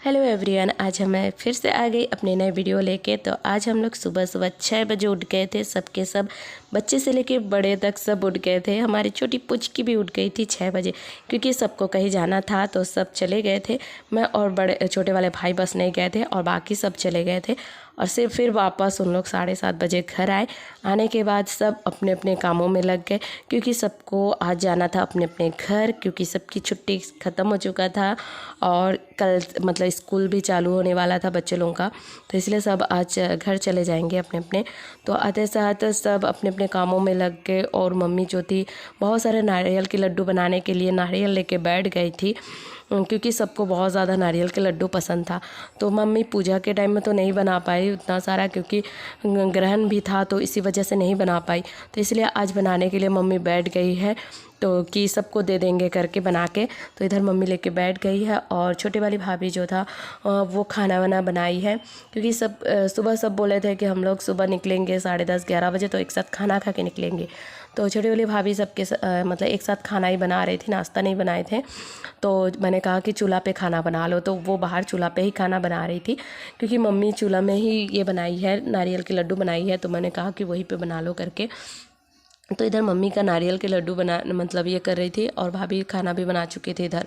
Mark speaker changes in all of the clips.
Speaker 1: Hello everyone, आज मैं फिर से आ गई अपने नए वीडियो लेके। तो आज हम लोग सुबह सुबह 6 बजे उठ गए थे। सबके सब बच्चे से लेके बड़े तक सब उठ गए थे। हमारी छोटी पुचकी भी उठ गई थी 6 बजे, क्योंकि सबको कहीं जाना था तो सब चले गए थे। मैं और बड़े छोटे वाले भाई बस नहीं गए थे और बाकी सब चले गए थे। और फिर वापस उन लोग 7:30 बजे घर आए। आने के बाद सब अपने अपने कामों में लग गए, क्योंकि सबको आज जाना था अपने अपने घर, क्योंकि सबकी छुट्टी ख़त्म हो चुका था और कल मतलब स्कूल भी चालू होने वाला था बच्चे लोगों का। तो इसलिए सब आज घर चले जाएंगे अपने अपने। तो आते साथ सब अपने अपने कामों में लग गए। और मम्मी जो थी बहुत सारे नारियल के लड्डू बनाने के लिए नारियल लेके बैठ गई थी, क्योंकि सबको बहुत ज़्यादा नारियल के लड्डू पसंद था। तो मम्मी पूजा के टाइम में तो नहीं बना पाई उतना सारा, क्योंकि ग्रहण भी था तो इसी वजह से नहीं बना पाई। तो इसलिए आज बनाने के लिए मम्मी बैठ गई है, तो कि सबको दे देंगे करके बना के। तो इधर मम्मी लेके बैठ गई है। और छोटे वाली भाभी जो था वो खाना वाना बनाई है, क्योंकि सब सुबह सब बोले थे कि हम लोग सुबह निकलेंगे 10:30-11 बजे, तो एक साथ खाना खा के निकलेंगे। तो छोटी वाली भाभी सबके मतलब एक साथ खाना ही बना रही थी, नाश्ता नहीं बनाए थे। तो मैंने कहा कि चूल्हा पे खाना बना लो, तो वो बाहर चूल्हा पे ही खाना बना रही थी, क्योंकि मम्मी चूल्हा में ही ये बनाई है, नारियल के लड्डू बनाई है। तो मैंने कहा कि वहीं पे बना लो करके। तो इधर मम्मी का नारियल के लड्डू बना मतलब ये कर रही थी, और भाभी खाना भी बना चुके थे इधर।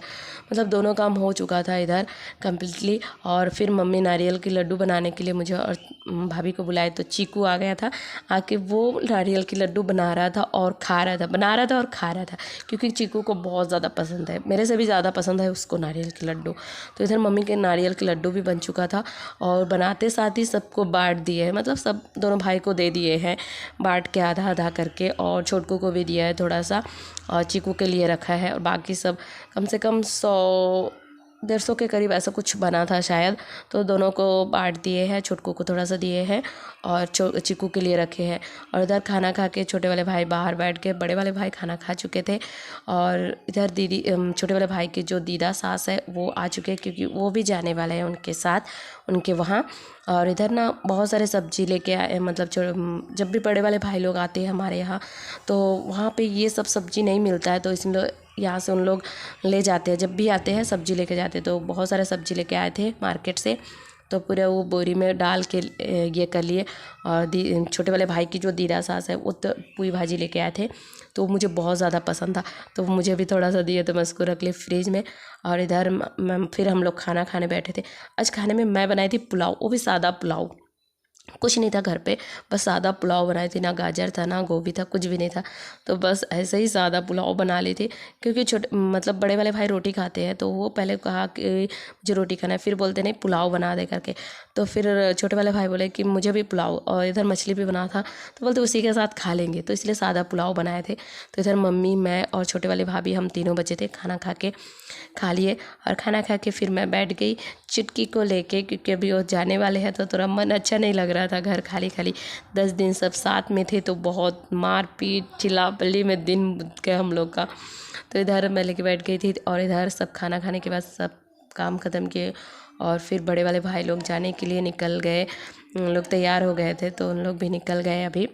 Speaker 1: मतलब दोनों काम हो चुका था इधर कम्प्लीटली। और फिर मम्मी नारियल के लड्डू बनाने के लिए मुझे और भाभी को बुलाए, तो चीकू आ गया था। आके वो नारियल के लड्डू बना रहा था और खा रहा था, बना रहा था और खा रहा था, क्योंकि चीकू को बहुत ज़्यादा पसंद है, मेरे से भी ज़्यादा पसंद है उसको नारियल के लड्डू। तो इधर मम्मी के नारियल के लड्डू भी बन चुका था, और बनाते साथ ही सबको बांट दिए हैं, मतलब सब दोनों भाई को दे दिए हैं बांट के आधा आधा करके। और छोटकू को भी दिया है थोड़ा सा, और चीकू के लिए रखा है। और बाकी सब कम से कम 100-150 के करीब ऐसा कुछ बना था शायद, तो दोनों को बांट दिए हैं, छोटकू को थोड़ा सा दिए हैं और चीकू के लिए रखे हैं। और इधर खाना खा के छोटे वाले भाई बाहर बैठ के, बड़े वाले भाई खाना खा चुके थे। और इधर दीदी छोटे वाले भाई की जो दीदा सास है वो आ चुके हैं, क्योंकि वो भी जाने वाले हैं उनके साथ उनके वहाँ। और इधर ना बहुत सारे सब्जी लेके आए, मतलब जब भी बड़े वाले भाई लोग आते हैं हमारे यहाँ, तो वहाँ पे ये सब सब्जी नहीं मिलता है, तो इसलिए यहाँ से उन लोग ले जाते हैं, जब भी आते हैं सब्जी लेके जाते हैं। तो बहुत सारे सब्जी लेके आए थे मार्केट से, तो पूरे वो बोरी में डाल के ये कर लिए। और छोटे वाले भाई की जो दीदा सास है वो तो पूरी भाजी लेके आए थे, तो मुझे बहुत ज़्यादा पसंद था, तो मुझे भी थोड़ा सा दिए, तो मैं उसको रख ली फ्रिज में। और इधर फिर हम लोग खाना खाने बैठे थे। आज खाने में मैं बनाई थी पुलाव, वो भी सादा पुलाव, कुछ नहीं था घर पे, बस सादा पुलाव बनाई थी, ना गाजर था ना गोभी था, कुछ भी नहीं था। तो बस ऐसे ही सादा पुलाव बना ली थी, क्योंकि छोटे मतलब बड़े वाले भाई रोटी खाते हैं, तो वो पहले कहा कि मुझे रोटी खाना है, फिर बोलते नहीं पुलाव बना दे करके। तो फिर छोटे वाले भाई बोले कि मुझे भी पुलाव, और इधर मछली भी बना था, तो बोलते उसी के साथ खा लेंगे, तो इसलिए सादा पुलाव बनाए थे। तो इधर मम्मी, मैं और छोटे वाले भाभी हम तीनों बचे थे, खाना खा लिए। और खाना खा के फिर मैं बैठ गई चुटकी को लेके, क्योंकि अभी वो जाने वाले हैं, तो थोड़ा मन अच्छा नहीं लग रहा था, घर खाली खाली। 10 दिन सब साथ में थे, तो बहुत मार पीट चिल्ला-पल्ली में दिन गया हम लोग का। तो इधर मैं लेके बैठ गई थी, और इधर सब खाना खाने के बाद सब काम ख़त्म किए, और फिर बड़े वाले भाई लोग जाने के लिए निकल गए। उन लोग तैयार हो गए थे, तो उन लोग भी निकल गए अभी।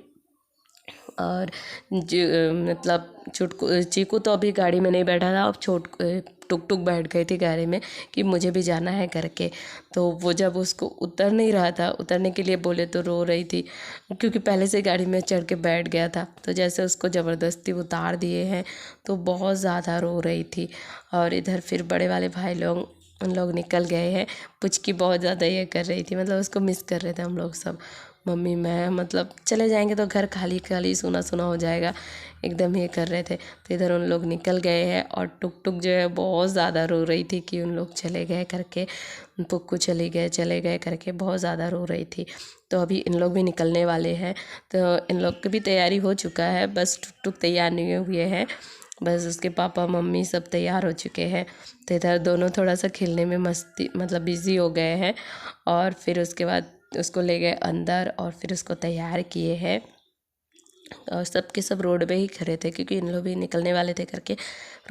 Speaker 1: और मतलब चीकू तो अभी गाड़ी में नहीं बैठा था, अब टुक टुक बैठ गई थी गाड़ी में कि मुझे भी जाना है करके। तो वो जब उसको उतर नहीं रहा था, उतरने के लिए बोले तो रो रही थी, क्योंकि पहले से गाड़ी में चढ़ के बैठ गया था। तो जैसे उसको ज़बरदस्ती उतार दिए हैं, तो बहुत ज़्यादा रो रही थी। और इधर फिर बड़े वाले भाई लोग उन लोग निकल गए हैं। पुचकी बहुत ज़्यादा ये कर रही थी, मतलब उसको मिस कर रहे थे हम लोग सब, मम्मी मैं, मतलब चले जाएंगे तो घर खाली खाली सूना सूना हो जाएगा, एकदम ये कर रहे थे। तो इधर उन लोग निकल गए हैं, और टुक टुक जो है बहुत ज़्यादा रो रही थी कि उन लोग चले गए करके, पुक्कू चले गए करके बहुत ज़्यादा रो रही थी। तो अभी इन लोग भी निकलने वाले हैं, तो इन लोग की भी तैयारी हो चुका है, बस टुक टुक तैयार नहीं हुए हैं, बस उसके पापा मम्मी सब तैयार हो चुके हैं। तो इधर दोनों थोड़ा सा खेलने में मस्ती मतलब बिज़ी हो गए हैं। और फिर उसके बाद उसको ले गए अंदर, और फिर उसको तैयार किए हैं। और सब के सब रोड पे ही खड़े थे, क्योंकि इन लोग भी निकलने वाले थे करके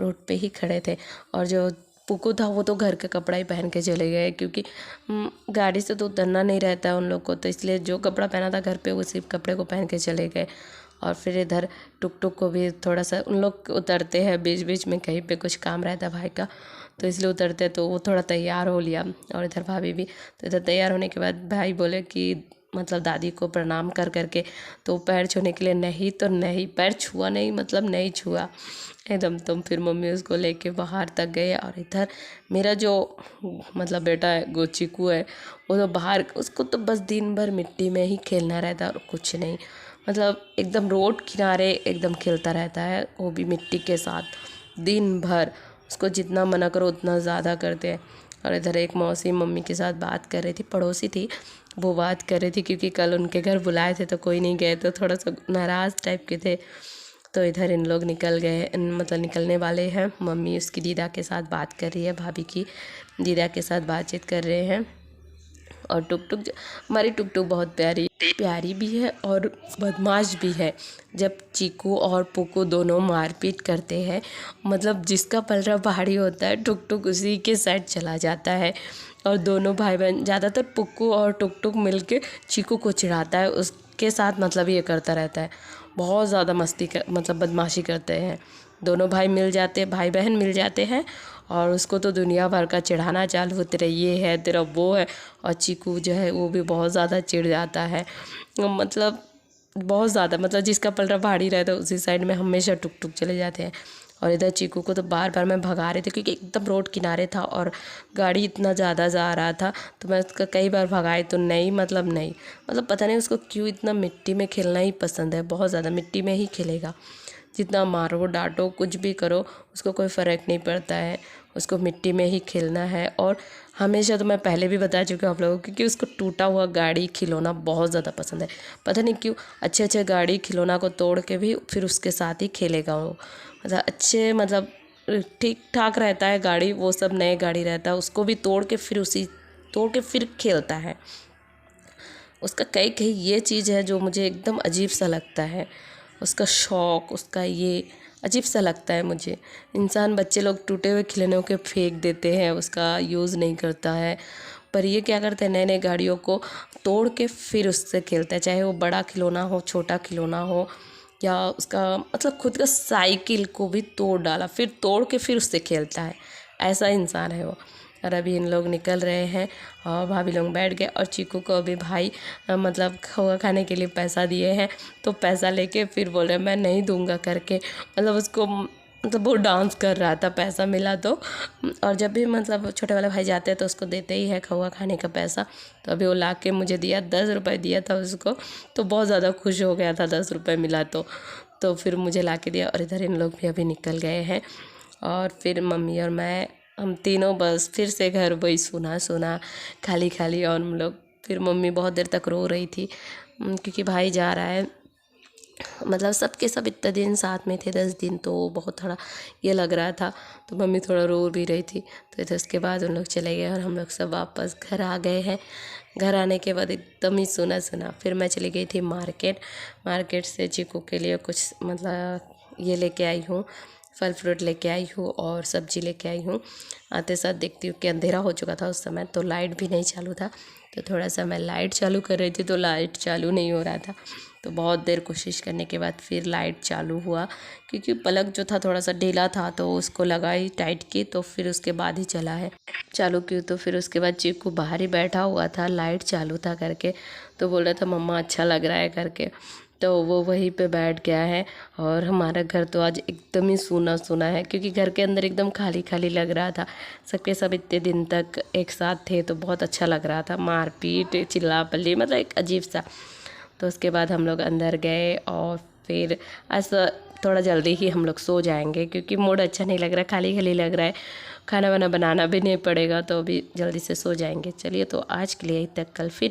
Speaker 1: रोड पे ही खड़े थे। और जो पुक्कू था वो तो घर का कपड़ा ही पहन के चले गए, क्योंकि गाड़ी से तो उतरना नहीं रहता है उन लोग को, तो इसलिए जो कपड़ा पहना था घर पे उसी कपड़े को पहन के चले गए। और फिर इधर टुक टुक को भी थोड़ा सा उन लोग उतरते हैं बीच बीच में, कहीं पे कुछ काम रहता है भाई का, तो इसलिए उतरते तो वो थोड़ा तैयार हो लिया और इधर भाभी भी। तो इधर तैयार होने के बाद भाई बोले कि मतलब दादी को प्रणाम कर करके तो पैर छूने के लिए नहीं तो नहीं, पैर छुआ नहीं मतलब नहीं छुआ एकदम। तो फिर मम्मी उसको लेके बाहर तक गए और इधर मेरा जो मतलब बेटा है वो चीकू है, वो तो बाहर, उसको तो बस दिन भर मिट्टी में ही खेलना रहता है और कुछ नहीं, मतलब एकदम रोड किनारे एकदम खेलता रहता है, वो भी मिट्टी के साथ दिन भर। उसको जितना मना करो उतना ज़्यादा करते हैं। और इधर एक मौसी मम्मी के साथ बात कर रही थी, पड़ोसी थी, वो बात कर रही थी क्योंकि कल उनके घर बुलाए थे तो कोई नहीं गए, तो थोड़ा सा नाराज़ टाइप के थे। तो इधर इन लोग निकल गए, मतलब निकलने वाले हैं। मम्मी उसकी दीदा के साथ बात कर रही है, भाभी की दीदा के साथ बातचीत कर रहे हैं। और टुकटुक, हमारी टुकटुक बहुत प्यारी भी है और बदमाश भी है। जब चीकू और पुकू दोनों मारपीट करते हैं, मतलब जिसका पलड़ा भारी होता है टुकटुक उसी के साइड चला जाता है। और दोनों भाई बहन, ज़्यादातर पुक्कू और टुकटुक मिलके चीकू को चिढ़ाता है, उसके साथ मतलब ये करता रहता है, बहुत ज़्यादा मतलब बदमाशी करते हैं। दोनों भाई बहन मिल जाते हैं और उसको तो दुनिया भर का चिढ़ाना चालू, तेरा ये है, तेरा वो है। और चीकू जो है वो भी बहुत ज़्यादा चिढ़ जाता है, मतलब बहुत ज़्यादा, मतलब जिसका पलड़ा भारी रहता है उसी साइड में हमेशा टुकटुक चले जाते हैं। और इधर चीकू को तो बार बार मैं भगा रही थी क्योंकि एकदम रोड किनारे था और गाड़ी इतना ज़्यादा जा रहा था, तो मैं उसका कई बार भगाई तो नहीं, मतलब पता नहीं उसको क्यों इतना मिट्टी में खेलना ही पसंद है, बहुत ज़्यादा मिट्टी में ही खेलेगा। जितना मारो डांटो कुछ भी करो उसको कोई फ़र्क नहीं पड़ता है, उसको मिट्टी में ही खेलना है। और हमेशा, तो मैं पहले भी बता चुकी हूँ आप लोगों को, क्योंकि उसको टूटा हुआ गाड़ी खिलौना बहुत ज़्यादा पसंद है, पता नहीं क्यों। अच्छे गाड़ी खिलौना को तोड़ के भी फिर उसके साथ ही खेलेगा वो, मतलब ठीक ठाक रहता है गाड़ी, वो सब नए गाड़ी रहता है उसको भी तोड़ के फिर खेलता है। उसका कई ये चीज़ है जो मुझे एकदम अजीब सा लगता है, उसका शौक़, उसका ये अजीब सा लगता है मुझे। बच्चे लोग टूटे हुए खिलौनों के फेंक देते हैं, उसका यूज़ नहीं करता है, पर ये क्या करते हैं, नए गाड़ियों को तोड़ के फिर उससे खेलता है, चाहे वो बड़ा खिलौना हो, छोटा खिलौना हो, या उसका मतलब खुद का साइकिल को भी तोड़ डाला, फिर तोड़ के फिर उससे खेलता है, ऐसा इंसान है वो। और अभी इन लोग निकल रहे हैं और भाभी लोग बैठ गए। और चीकू को अभी भाई मतलब खोआ खाने के लिए पैसा दिए हैं, तो पैसा लेके फिर बोल रहे मैं नहीं दूंगा करके, मतलब उसको, मतलब वो डांस कर रहा था पैसा मिला तो। और जब भी मतलब छोटे वाले भाई जाते हैं तो उसको देते ही है खोआ खाने का पैसा, तो अभी वो ला के मुझे दिया, 10 रुपये दिया था उसको, तो बहुत ज़्यादा खुश हो गया था, 10 रुपये मिला तो फिर मुझे ला के दिया। और इधर इन लोग भी अभी निकल गए हैं और फिर मम्मी और मैं, हम तीनों बस फिर से घर वही सुना खाली। और हम लोग, फिर मम्मी बहुत देर तक रो रही थी क्योंकि भाई जा रहा है, मतलब सबके सब इतने दिन साथ में थे, 10 दिन, तो बहुत थोड़ा ये लग रहा था, तो मम्मी थोड़ा रो भी रही थी। तो इधर उसके बाद उन लोग चले गए और हम लोग सब वापस घर आ गए हैं। घर आने के बाद एकदम ही सुना। फिर मैं चली गई थी मार्केट से चीकू के लिए कुछ मतलब ये लेके आई हूँ, फल फ्रूट लेके आई हूँ और सब्जी लेके आई हूँ। आते साथ देखती हूँ कि अंधेरा हो चुका था उस समय, तो लाइट भी नहीं चालू था, तो थोड़ा सा मैं लाइट चालू कर रही थी तो लाइट चालू नहीं हो रहा था, तो बहुत देर कोशिश करने के बाद फिर लाइट चालू हुआ, क्योंकि प्लग जो था थोड़ा सा ढीला था, तो उसको लगाई टाइट की, तो फिर उसके बाद ही चला है चालू की। तो फिर उसके बाद चीकू बाहर ही बैठा हुआ था, लाइट चालू था करके, तो बोल रहा था मम्मा अच्छा लग रहा है करके, तो वो वहीं पे बैठ गया है। और हमारा घर तो आज एकदम ही सूना है, क्योंकि घर के अंदर एकदम खाली लग रहा था, सबके सब इतने दिन तक एक साथ थे तो बहुत अच्छा लग रहा था, मारपीट चिल्ला पल्ली मतलब एक अजीब सा। तो उसके बाद हम लोग अंदर गए और फिर आज थोड़ा जल्दी ही हम लोग सो जाएंगे, क्योंकि मूड अच्छा नहीं लग रहा, खाली लग रहा है, खाना वाना बनाना भी नहीं पड़ेगा, तो अभी जल्दी से सो जाएंगे। चलिए, तो आज के लिए तक, कल फिर